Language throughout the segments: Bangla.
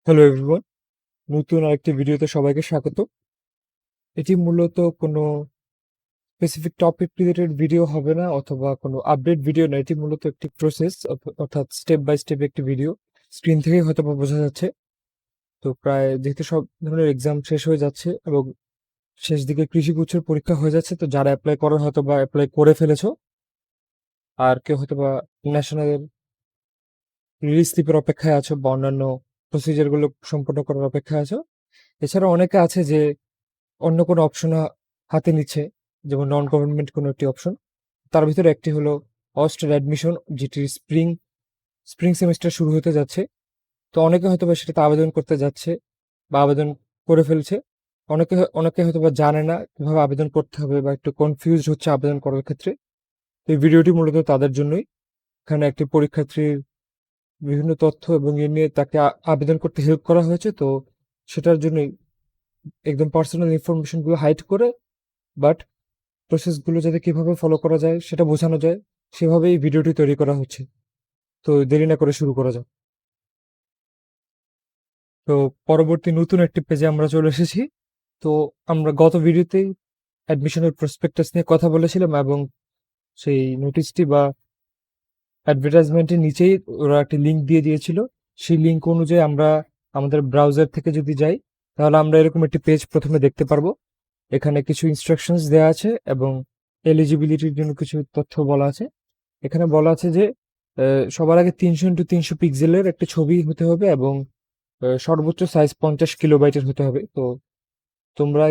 হ্যালো এভরিওয়ান, নতুন আরেকটি ভিডিওতে সবাইকে স্বাগত। এটি মূলত কোনো স্পেসিফিক টপিক রিলেটেড ভিডিও হবে না অথবা কোনো আপডেট ভিডিও না। এটি মূলত একটি প্রসেস, অর্থাৎ স্টেপ বাই স্টেপ একটি ভিডিও। স্ক্রিন থেকেই হয়তো বা বোঝা যাচ্ছে। তো প্রায় যেহেতু সব ধরনের এক্সাম শেষ হয়ে যাচ্ছে এবং শেষ দিকে কৃষি গুচ্ছের পরীক্ষা হয়ে যাচ্ছে, তো যারা অ্যাপ্লাই করার হয়তো বা অ্যাপ্লাই করে ফেলেছো, আর কেউ হয়তো বা ন্যাশনাল রিলিজ স্লিপের অপেক্ষায় আছো বা অন্যান্য প্রসিজারগুলো সম্পন্ন করার অপেক্ষায় আছো। এছাড়া অনেকে আছে যে অন্য কোনো অপশন হাতে নিচ্ছে, যেমন নন গভর্নমেন্ট কোনো একটি অপশন। তার ভিতরে একটি হলো অস্টের অ্যাডমিশন, যেটির স্প্রিং সেমিস্টার শুরু হতে যাচ্ছে। তো অনেকে হয়তো বা সেটাতে আবেদন করতে যাচ্ছে বা আবেদন করে ফেলছে। অনেকে অনেকে হয়তো বা জানে না কিভাবে আবেদন করতে হবে বা একটু কনফিউজ হচ্ছে আবেদন করার ক্ষেত্রে। তো এই ভিডিওটি মূলত তাদের জন্যই। এখানে একটি পরীক্ষার্থীর বিভিন্ন তথ্য এবং এ নিয়ে তাকে আবেদন করতে হেল্প করা হয়েছে। তো সেটার জন্যই একদম পার্সোনাল ইনফরমেশনগুলো হাইড করে, বাট প্রসেসগুলো যাতে কিভাবে ফলো করা যায় সেটা বোঝানো যায়, সেভাবেই ভিডিওটি তৈরি করা হচ্ছে। তো দেরি না করে শুরু করা যাক। তো পরবর্তী নতুন একটি পেজে আমরা চলে এসেছি। তো আমরা গত ভিডিওতেই অ্যাডমিশনের প্রসপেক্টাস নিয়ে কথা বলেছিলাম এবং সেই নোটিশটি বা অ্যাডভার্টাইজমেন্টের নিচেই ওরা একটি লিঙ্ক দিয়ে দিয়েছিল। সেই লিঙ্ক অনুযায়ী আমরা আমাদের ব্রাউজার থেকে যদি যাই, তাহলে আমরা এরকম একটি পেজ প্রথমে দেখতে পারবো। এখানে কিছু ইনস্ট্রাকশনস দেওয়া আছে এবং এলিজিবিলিটির জন্য কিছু তথ্য বলা আছে। এখানে বলা আছে যে সবার আগে 300x300 পিক্সেলের একটা ছবি হতে হবে এবং সর্বোচ্চ সাইজ 50 কিলোবাইটের হতে হবে। তো তোমরা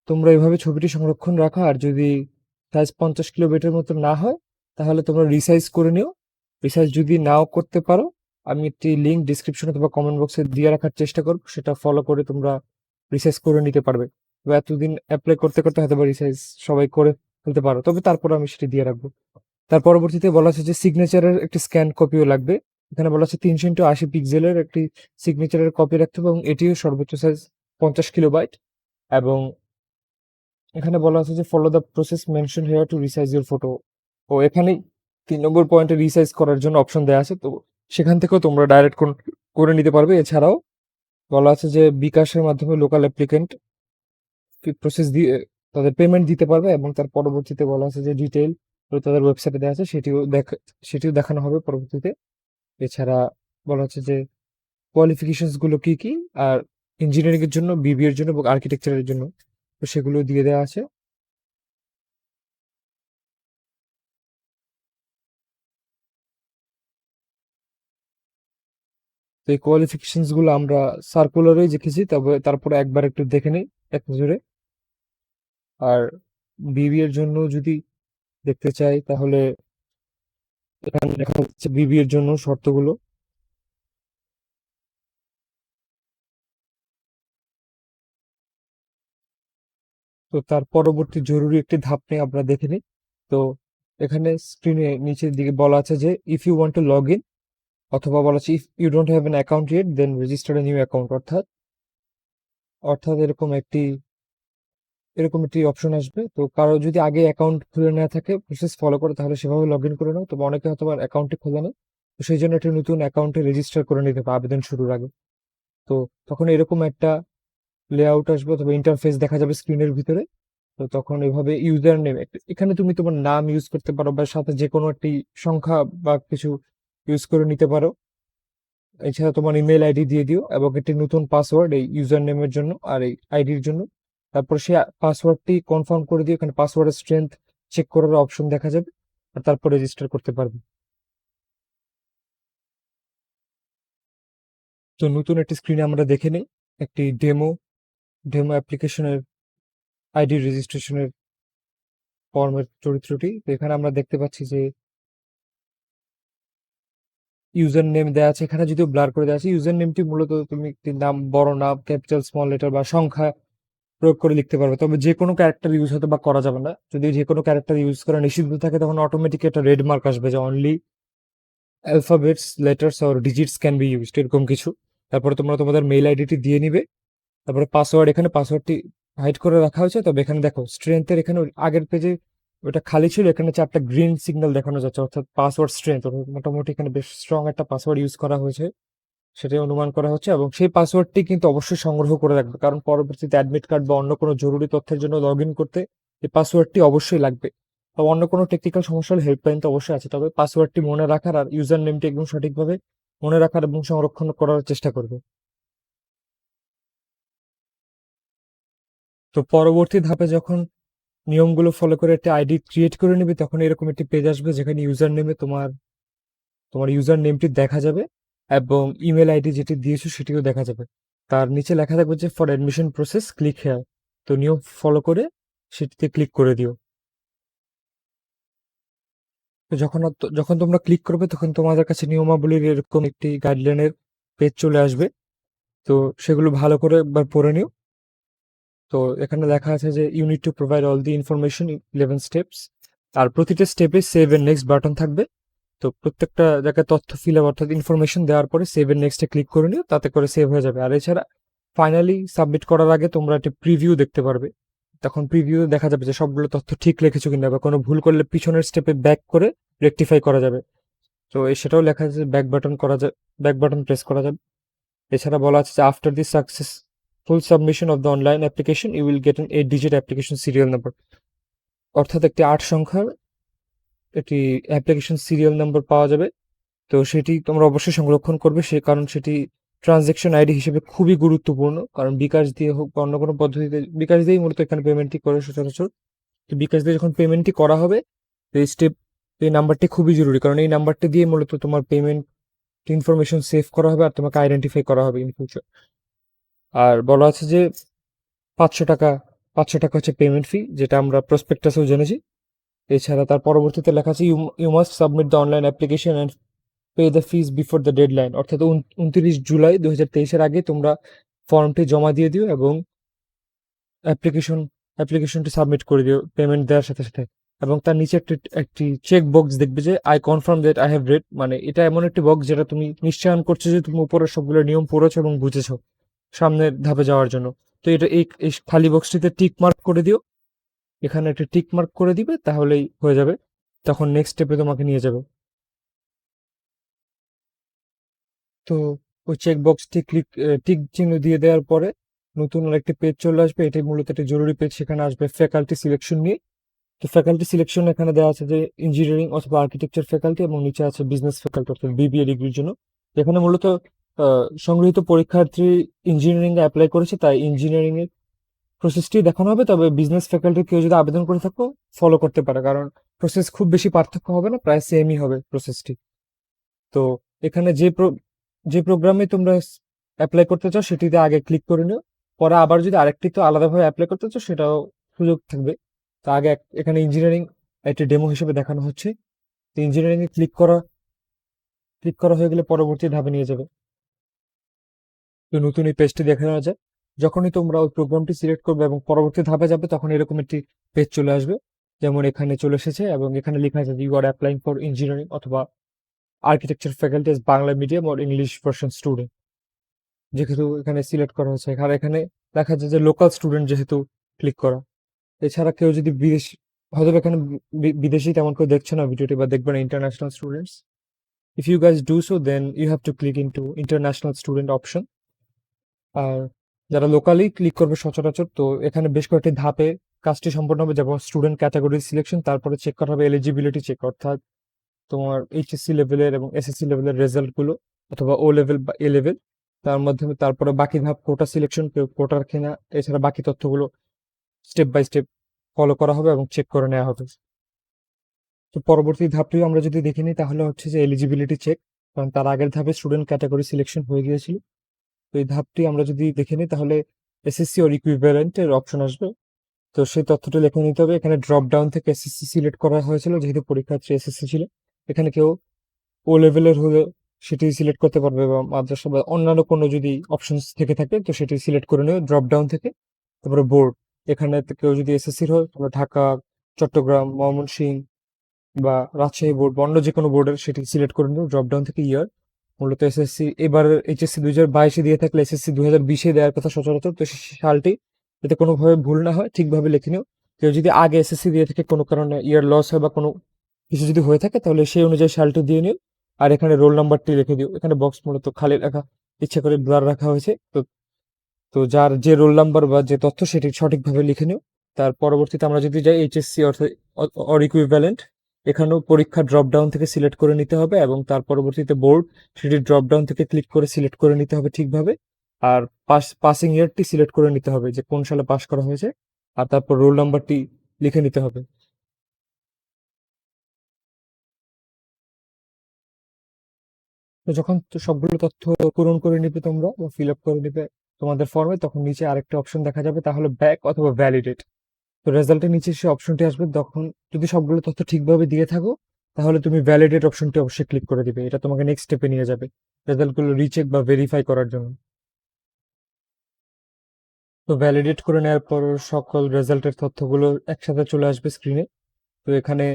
তোমরা এইভাবে ছবিটি সংরক্ষণ রাখো, আর যদি সাইজ 50 কিলোবাইটের মতো না হয় তাহলে তোমরা রিসাইজ করে নিও। রিসাইজ যদি নাও করতে পারো, আমি একটি লিঙ্ক ডিসক্রিপশন অথবা কমেন্ট বক্সে দিয়ে রাখার চেষ্টা করবো, সেটা ফলো করে তোমরা রিসাইজ করে নিতে পারবে। বা এতদিন অ্যাপ্লাই করতে করতে হয়তো বা রিসাইজ সবাই করে ফেলতে পারো, তবে তারপর আমি সেটি দিয়ে রাখবো। তার পরবর্তীতে বলা আছে যে সিগনেচারের একটি স্ক্যান কপিও লাগবে। এখানে বলা আছে 300x80 পিক্সেলের একটি সিগনেচারের কপি রাখতে হবে এবং এটিও সর্বোচ্চ সাইজ 50 কিলোবাইট। এবং এখানে বলা আছে যে follow the process mention here to resize your photo. ও এখানেই 3 নম্বর পয়েন্টে রিসাইজ করার জন্য অপশন দেওয়া আছে। তো সেখান থেকেও তোমরা ডাইরেক্ট করে নিতে পারবে। এছাড়াও বলা আছে যে বিকাশের মাধ্যমে লোকাল অ্যাপ্লিকেন্ট প্রসেস দিয়ে তাদের পেমেন্ট দিতে পারবে এবং তার পরবর্তীতে বলা আছে যে ডিটেইল তাদের ওয়েবসাইটে দেওয়া আছে, সেটিও দেখানো হবে পরবর্তীতে। এছাড়া বলা হচ্ছে যে কোয়ালিফিকেশনস গুলো কি কি, আর ইঞ্জিনিয়ারিং এর জন্য, বিবিএ এর জন্য এবং আর্কিটেকচারের জন্য, তো সেগুলো দিয়ে দেওয়া আছে। তো এই কোয়ালিফিকেশনস গুলো আমরা সার্কুলারেই দেখেছি, তবে তারপরে একবার একটু দেখে নিই এক নজরে। আর বিবিএ এর জন্য যদি দেখতে চাই তাহলে এখানে দেখা যাচ্ছে বিবিএ এর জন্য শর্তগুলো। তো তার পরবর্তী জরুরি একটি ধাপ নিয়ে আমরা দেখে নিই। তো এখানে স্ক্রিনে নিচের দিকে বলা আছে যে if you want to log in, অথবা বলা আছে if you don't have an account yet then register a new account. অর্থাৎ অর্থাৎ এরকম একটি অপশন আসবে। তো কারো যদি আগে অ্যাকাউন্ট খুলে না থাকে, প্রসেস ফলো করে, তাহলে সেভাবে লগ ইন করে নাও। তবে অনেকে হয়তো অ্যাকাউন্টটি খোলে না, তো সেই জন্য একটা নতুন অ্যাকাউন্টে রেজিস্টার করে নিতে হবে আবেদন শুরুর আগে। তো তখন এরকম একটা লেআউট আসবে অথবা ইন্টারফেস দেখা যাবে স্ক্রিনের ভিতরে। তো তখন এভাবে ইউজার নেম, এখানে তুমি তোমার নাম ইউজ করতে পারো বা সাথে যে কোনো একটি সংখ্যা বা কিছু ইউজ করে নিতে পারো। এছাড়া তোমার ইমেল আইডি দিয়ে দিও এবং একটি নতুন পাসওয়ার্ড এই ইউজার নেমের জন্য আর এই আইডির জন্য। তারপর সে পাসওয়ার্ডটি কনফার্ম করে দিও। এখানে পাসওয়ার্ডের স্ট্রেংথ চেক করার অপশন দেখা যাবে, আর তারপর রেজিস্টার করতে পারবে। তো নতুন একটি স্ক্রিনে আমরা দেখে নিই একটি ডেমো অ্যাপ্লিকেশনের আইডি রেজিস্ট্রেশনের ফর্মের চরিত্রটি। তো এখানে আমরা দেখতে পাচ্ছি যে ইউজার নেম দেওয়া আছে, এখানে যদিও ব্লার করে দেওয়া আছে। ইউজার নেমটি মূলত তুমি একটি নাম, বড় নাম, ক্যাপিটাল, স্মল লেটার বা সংখ্যা প্রয়োগ করে লিখতে পারবে। তবে যে কোনো ক্যারেক্টার ইউজ হতে বা করা যাবে না। যদি যে কোনো ক্যারেক্টার ইউজ করা নিষিদ্ধ থাকে, তখন অটোমেটিক একটা রেড মার্ক আসবে যে only alphabets, letters or digits can be used, এরকম কিছু। তারপরে তোমরা তোমাদের মেইল আইডিটি দিয়ে নিবে। তারপরে পাসওয়ার্ড, এখানে পাসওয়ার্ডটি হাইড করে রাখা হয়েছে। তবে এখানে দেখো স্ট্রেংথের, এখানে আগের পেজে ওটা খালি ছিল, এখানে 4টা গ্রিন সিগন্যাল দেখানো যাচ্ছে, অর্থাৎ পাসওয়ার্ড স্ট্রেংথ। মোটামুটি এখানে বেশ স্ট্রং একটা পাসওয়ার্ড ইউজ করা হয়েছে। সেটাই অনুমান করা হচ্ছে, এবং সেই পাসওয়ার্ডটি কিন্তু অবশ্যই সংগ্রহ করে রাখবে, কারণ পরবর্তীতে অ্যাডমিট কার্ড বা অন্য কোনো জরুরি তথ্যের জন্য লগ ইন করতে এই পাসওয়ার্ডটি অবশ্যই লাগবে। তো অন্য কোনো টেকনিক্যাল সমস্যা হলে হেল্পলাইন তো অবশ্যই আছে, তবে পাসওয়ার্ডটি মনে রাখার আর ইউজার নেমটি একদম সঠিকভাবে মনে রাখার এবং সংরক্ষণ করার চেষ্টা করবে। তো পরবর্তী ধাপে যখন নিয়মগুলো ফলো করে একটা আইডি ক্রিয়েট করে নিবে, তখন এরকম একটি পেজ আসবে যেখানে ইউজার নেমে তোমার তোমার ইউজার নেমটি দেখা যাবে এবং ইমেল আইডি যেটি দিয়েছো সেটিও দেখা যাবে। তার নিচে লেখা থাকবে যে for admission process click here. তো নিয়ম ফলো করে সেটিতে ক্লিক করে দিও। তো যখন তোমরা ক্লিক করবে তখন তোমাদের কাছে নিয়মাবলীর এরকম একটি গাইডলাইনের পেজ চলে আসবে। তো সেগুলো ভালো করে একবার পড়ে নিও। তো এখানে লেখা আছে যে you need to provide all the information 11 steps. আর প্রতিটা স্টেপে সেভ এন্ড নেক্সট বাটন থাকবে। তো প্রত্যেকটা জায়গায় তথ্য ফিল আপ অর্থাৎ ইনফরমেশন দেওয়ার পরে সেভ এন্ড নেক্সটে ক্লিক করে নিও, তাতে করে সেভ হয়ে যাবে। আর এছাড়া ফাইনালি সাবমিট করার আগে তোমরা একটা প্রিভিউ দেখতে পারবে। তখন প্রিভিউ দেখা যাবে যে সবগুলো তথ্য ঠিক লিখেছো কিনা, বা কোনো ভুল করলে পিছনের স্টেপে ব্যাক করে রেকটিফাই করা যাবে। তো সেটাও লেখা আছে ব্যাক বাটন প্রেস করা যাবে। এছাড়া বলা আছে যে after the successful submission of the online application you will get an 8 digit application serial number, অর্থাৎ একটি 8 সংখ্যার একটি অ্যাপ্লিকেশন সিরিয়াল নাম্বার পাওয়া যাবে। তো সেটি তোমরা অবশ্যই সংরক্ষণ করবে, কারণ সেটি ট্রানজ্যাকশন আইডি হিসেবে খুবই গুরুত্বপূর্ণ। কারণ বিকাশ দিয়ে হোক বা অন্য কোনো পদ্ধতিতে, বিকাশ দিয়েই মূলত এখানে পেমেন্টটি করে সচরাচর। তো বিকাশ দিয়ে যখন পেমেন্টটি করা হবে, তো এই নাম্বারটি খুবই জরুরি, কারণ এই নাম্বারটি দিয়ে মূলত তোমার পেমেন্ট ইনফরমেশন সেভ করা হবে আর তোমাকে আইডেন্টিফাই করা হবে ইন ফিউচার। আর বলা আছে যে 500 টাকা 500 টাকা হচ্ছে পেমেন্ট ফি, যেটা আমরা প্রসপেক্টাসেও জেনেছি। এছাড়া তার পরবর্তীতে লেখা আছে you must submit the online application and pay the fees before the deadline, অর্থাৎ 29 জুলাই 2023-এর আগে তোমরা ফর্মটি জমা দিয়ে দিও এবং অ্যাপ্লিকেশন অ্যাপ্লিকেশনটি সাবমিট করে দিও পেমেন্ট দেওয়ার সাথে সাথে। এবং তার নিচে একটি চেক বক্স দেখবে যে I confirm that I have read, মানে এটা এমন একটি বক্স যেটা তুমি নিশ্চয়ন করছো যে তুমি উপরের সবগুলো নিয়ম পড়েছো এবং বুঝেছো সামনের ধাপে যাওয়ার জন্য। তো এটা এই খালি বক্সটিতে টিক মার্ক করে দিও। এখানে একটা টিক মার্ক করে দিবে, তাহলেই হয়ে যাবে। তখন নেক্সট স্টেপে তোমাকে নিয়ে যাবে। তো ওই চেক বক্সটি টিক চিহ্ন দিয়ে দেওয়ার পরে নতুন আরেকটি পেজ চলে আসবে। এটি মূলত একটি জরুরি পেজ, সেখানে আসবে ফ্যাকাল্টি সিলেকশন নিয়ে। তো ফ্যাকাল্টি সিলেকশন এখানে দেওয়া আছে যে ইঞ্জিনিয়ারিং অথবা আর্কিটেকচার ফ্যাকাল্টি, এবং নিচে আছে বিজনেস ফ্যাকাল্টি অর্থাৎ বিবিএ ডিগ্রির জন্য। এখানে মূলত সংগৃহীত পরীক্ষার্থী ইঞ্জিনিয়ারিং এ অ্যাপ্লাই করেছে, তাই ইঞ্জিনিয়ারিং এর প্রসেসটি দেখানো হবে। তবে বিজনেস ফ্যাকাল্টি কেউ যদি আবেদন করে থাকো ফলো করতে পারে, কারণ প্রসেস খুব বেশি পার্থক্য হবে না, প্রায় সেমই হবে প্রসেসটি। তো এখানে যে প্রোগ্রামে তোমরা অ্যাপ্লাই করতে চাও সেটিতে আগে ক্লিক করে নিও। পরে আবার যদি আরেকটি তো আলাদাভাবে অ্যাপ্লাই করতে চাও সেটাও সুযোগ থাকবে। তো আগে এখানে ইঞ্জিনিয়ারিং একটি ডেমো হিসেবে দেখানো হচ্ছে। তো ইঞ্জিনিয়ারিং এ ক্লিক করা হয়ে গেলে পরবর্তী ধাপে নিয়ে যাবে। তো নতুন এই পেজটি দেখে নেওয়া যায়। যখনই তোমরা ওই প্রোগ্রামটি সিলেক্ট করবে এবং পরবর্তী ধাপে যাবে, তখন এরকম একটি পেজ চলে আসবে, যেমন এখানে চলে এসেছে। এবং এখানে লেখা আছে you are applying for engineering অথবা architecture faculty as Bangla medium or English version student, যেহেতু এখানে সিলেক্ট করা হয়েছে। আর এখানে দেখা যায় যে লোকাল স্টুডেন্ট যেহেতু ক্লিক করা। এছাড়া কেউ যদি হয়তো এখানে বিদেশি তেমন কেউ দেখছে না ভিডিওটি বা দেখবে না, international students, if you guys do so then you have to click into international student option. আর যারা লোকালি ক্লিক করবে সচরাচর, তো এখানে বেশ কয়েকটি ধাপে কাজটি সম্পন্ন হবে, যেমন স্টুডেন্ট ক্যাটাগরি সিলেকশন, তারপরে চেক করা হবে এলিজিবিলিটি চেক, অর্থাৎ তোমার এইচএসসি লেভেলের এবং এসএসসি লেভেলের রেজাল্টগুলো, অথবা ও লেভেল বা এ লেভেল। তার মাধ্যমে তারপরে বাকি ধাপ কোটা সিলেকশন, কেউ কোটার কিনা, এছাড়া বাকি তথ্যগুলো স্টেপ বাই স্টেপ ফলো করা হবে এবং চেক করে নেওয়া হবে। তো পরবর্তী ধাপটিও আমরা যদি দেখে নিই তাহলে হচ্ছে যে এলিজিবিলিটি চেক, কারণ তার আগের ধাপে স্টুডেন্ট ক্যাটাগরি সিলেকশন হয়ে গিয়েছিল। তো এই ধাপটি আমরা যদি দেখে নিই তাহলে এসএসসি ওর ইকুইভ্যালেন্টের অপশন আসবে। তো সেই তথ্যটি লিখে নিতে হবে। এখানে ড্রপ ডাউন থেকে এসএসসি সিলেক্ট করা হয়েছিল, যেহেতু পরীক্ষার্থী এসএসসি ছিল। এখানে কেউ ও লেভেলের হলে সেটি সিলেক্ট করতে পারবে, বা মাদ্রাসা বা অন্যান্য কোনো যদি অপশনস থেকে থাকে তো সেটি সিলেক্ট করে নেবে ড্রপ ডাউন থেকে। তারপরে বোর্ড, এখানে কেউ যদি এসএসসির হয় তাহলে ঢাকা, চট্টগ্রাম, ময়মনসিংহ বা রাজশাহী বোর্ড বা অন্য যে কোনো বোর্ডের সেটি সিলেক্ট করে নেবে ড্রপ ডাউন থেকে। ইয়ার মূলত এসএসসি এবার এইচএসসি 2022-এ দিয়ে থাকলে এসএসসি 2020-এ দেওয়ার কথা সচরাচর। তো সেই সালটি যাতে কোনোভাবে ভুল না হয় ঠিকভাবে লিখে নিও। কেউ যদি আগে এসএসসি দিয়ে থাকে, কোনো কারণে ইয়ার লস হয় বা কোনো কিছু যদি হয়ে থাকে, তাহলে সেই অনুযায়ী সালটি দিয়ে নিও। আর এখানে রোল নাম্বারটি লিখে দিও। এখানে বক্স মূলত খালি রাখা ইচ্ছা করে ব্লার রাখা হয়েছে। তো তো যার যে রোল নাম্বার বা যে তথ্য সেটি সঠিকভাবে লিখে নিও। তার পরবর্তীতে আমরা যদি যাই এইচএসসি অর্থাৎ অর ইকুইভ্যালেন্ট, এখানেও পরীক্ষা ড্রপ ডাউন থেকে সিলেক্ট করে নিতে হবে এবং তার পরবর্তীতে বোর্ড সেটি ড্রপ ডাউন থেকে ক্লিক করে সিলেক্ট করে নিতে হবে ঠিকভাবে। আর পাসিং ইয়ারটি সিলেক্ট করে নিতে হবে যে কোন সালে পাস করা হয়েছে, আর তারপর রোল নাম্বারটি লিখে নিতে হবে। তো যখন তো সবগুলো তথ্য পূরণ করে নিবে তোমরা বা ফিল আপ করে নিবে তোমাদের ফর্মে, তখন নিচে আরেকটা অপশন দেখা যাবে, তাহলে ব্যাক অথবা ভ্যালিডেট। তো রেজাল্টের নিচে সে অপশনটি আসবে, তখন যদি সবগুলো তথ্য ঠিকভাবে দিয়ে থাকো তাহলে তুমি ভ্যালিডেট অপশনটি অবশ্যই ক্লিক করে দিবে। এটা তোমাকে নেক্সট স্টেপে নিয়ে যাবে রেজাল্টগুলো রিচেক বা ভেরিফাই করার জন্য। তো ভ্যালিডেট করে নেওয়ার পর সকল রেজাল্টের তথ্যগুলো একসাথে চলে আসবে স্ক্রিনে। তো এখানে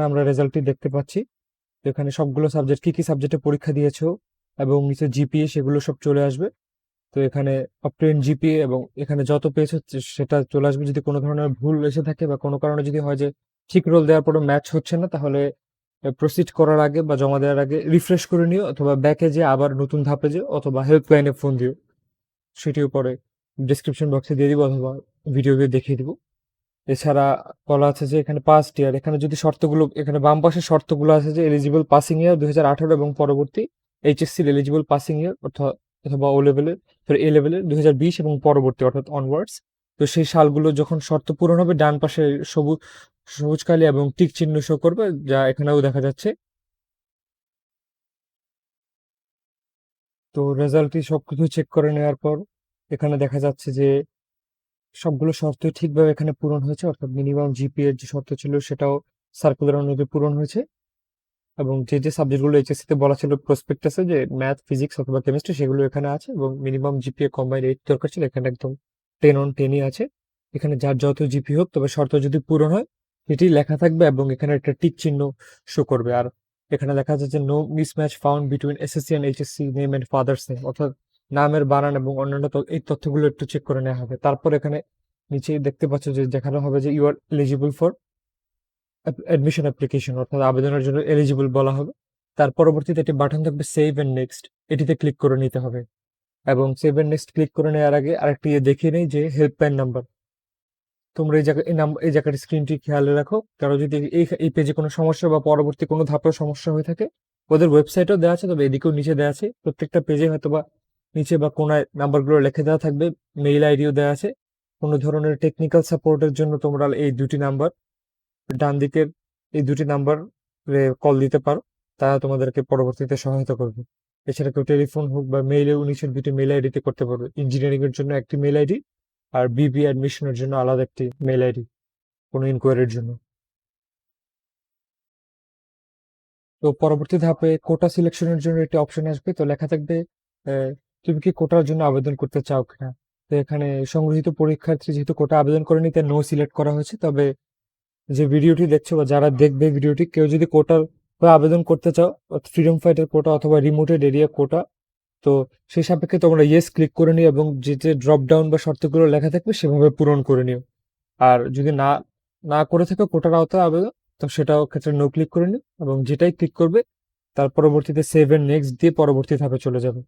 আমরা রেজাল্টটি দেখতে পাচ্ছি। তো এখানে সবগুলো সাবজেক্ট কি কি সাবজেক্টে পরীক্ষা দিয়েছো এবং নিচে জিপিএ সেগুলো সব চলে আসবে। তো এখানে অবটেইন জিপিএ এবং এখানে যত পেয়েছো সেটা চলে আসবে। যদি কোনো ধরনের ভুল এসে থাকে বা কোনো কারণে যদি হয় যে ঠিক রোল দেওয়ার পরও ম্যাচ হচ্ছে না, তাহলে প্রসিড করার আগে বা জমা দেওয়ার আগে রিফ্রেশ করে নিও, অথবা ব্যাকে যে আবার নতুন ধাপে যেও, অথবা হেল্পলাইনে ফোন দিও। সেটিও পরে ডিসক্রিপশন বক্সে দিয়ে দিব অথবা ভিডিওতে দেখিয়ে দিব। এছাড়া বলা আছে যে এখানে পাস্ট ইয়ার, এখানে যদি শর্তগুলো এখানে বাম পাশে শর্তগুলো আছে যে এলিজিবল পাসিং ইয়ার 2018 এবং পরবর্তী, এইচএসসির এলিজিবল পাসিং ইয়ার অর্থাৎ অথবা ও লেভেলের এ লেভেলের 2020 এবং পরবর্তী অর্থাৎ অনওয়ার্ডস। তো সেই সালগুলো যখন শর্ত পূরণ হবে ডান পাশে সবুজ সবুজ কালি এবং টিক চিহ্ন শো করবে, যা এখানেও দেখা যাচ্ছে। তো রেজাল্টটি সবকিছু চেক করে নেওয়ার পর এখানে দেখা যাচ্ছে যে সবগুলো শর্ত ঠিকভাবে এখানে পূরণ হয়েছে, অর্থাৎ মিনিমাম জিপিএর যে শর্ত ছিল সেটাও সার্কুলার অনুযায়ী পূরণ হয়েছে। এবং যে যে সাবজেক্টগুলো এইচএসসিতে বলা ছিল প্রসপেক্টাসে যে ম্যাথ, ফিজিক্স অথবা কেমিস্ট্রি, সেগুলো এখানে আছে। এবং মিনিমাম জিপিএ কম্বাইন্ড 8 দরকার ছিল, এখানে একদম 10/10ই আছে। এখানে যার যত জিপি হোক, তবে শর্ত যদি পূরণ হয় সেটি লেখা থাকবে এবং এখানে একটা টিক চিহ্ন শো করবে। আর এখানে লেখা আছে যে no mismatch found between SSC and HSC name and father's name, অর্থাৎ নামের বানান এবং অন্যান্য এই তথ্যগুলো একটু চেক করে নেওয়া হবে। তারপর এখানে নিচে দেখতে পাচ্ছ যে দেখানো হবে যে you are eligible for admission application, অর্থাৎ আবেদনের জন্য এলিজিবল বলা হবে। তার পরবর্তীতে একটি বাটন থাকবে সেভ এন্ড নেক্সট, এটিতে ক্লিক করে নিতে হবে। এবং সেভ এন্ড নেক্সট ক্লিক করে নেওয়ার আগে আরেকটি দেখিয়ে নেই যে হেল্পলাইন নাম্বার। তোমরা এই জায়গায় এই জায়গার স্ক্রিনটি খেয়াল রাখো, কারো যদি এই পেজে কোনো সমস্যা বা পরবর্তী কোনো ধাপেও সমস্যা হয়ে থাকে, ওদের ওয়েবসাইটও দেওয়া আছে, তবে এদিকেও নিচে দেওয়া আছে। প্রত্যেকটা পেজে হয়তো বা নিচে বা কোনায় নাম্বারগুলো লিখে দেওয়া থাকবে, মেইল আইডিও দেওয়া আছে। কোনো ধরনের টেকনিক্যাল সাপোর্টের জন্য তোমরা এই দুটি নাম্বার, ডান দিকের এই দুটি নাম্বার কল দিতে পারো, তারা তোমাদেরকে পরবর্তীতে সহায়তা করবে। এছাড়া কেউ টেলিফোন হোক বা মেইলেও নিচের দুটি মেইল আইডিতে করতে পারবে। ইঞ্জিনিয়ারিং এর জন্য একটি মেইল আইডি আর বিবি অ্যাডমিশনের জন্য আলাদা একটি মেইল আইডি কোনো ইনকোয়ারির জন্য। তো পরবর্তী ধাপে কোটা সিলেকশনের জন্য একটি অপশন আসবে, তো লেখা থাকবে তুমি কি কোটার জন্য আবেদন করতে চাও কিনা। তো এখানে সংগৃহীত পরীক্ষার্থী যেহেতু কোটা আবেদন করেনি, তাই নো সিলেক্ট করা হয়েছে। তবে যে ভিডিওটি দেখছো বা যারা দেখবে ভিডিওটি, কেউ যদি কোটার আবেদন করতে চাও, ফ্রিডম ফাইটার কোটা অথবা রিমোটেড এরিয়া কোটা, তো সেই সাপেক্ষে তোমরা ইয়েস ক্লিক করে নিও এবং যে যে ড্রপ ডাউন বা শর্তগুলো লেখা থাকবে সেভাবে পূরণ করে নিও। আর যদি না না করে থাকো কোটার আওতায় আবেদন, তো সেটাও ক্ষেত্রে নো ক্লিক করে নিও এবং যেটাই ক্লিক করবে তার পরবর্তীতে সেভ এন্ড নেক্সট দিয়ে পরবর্তী ধাপে চলে যাবে।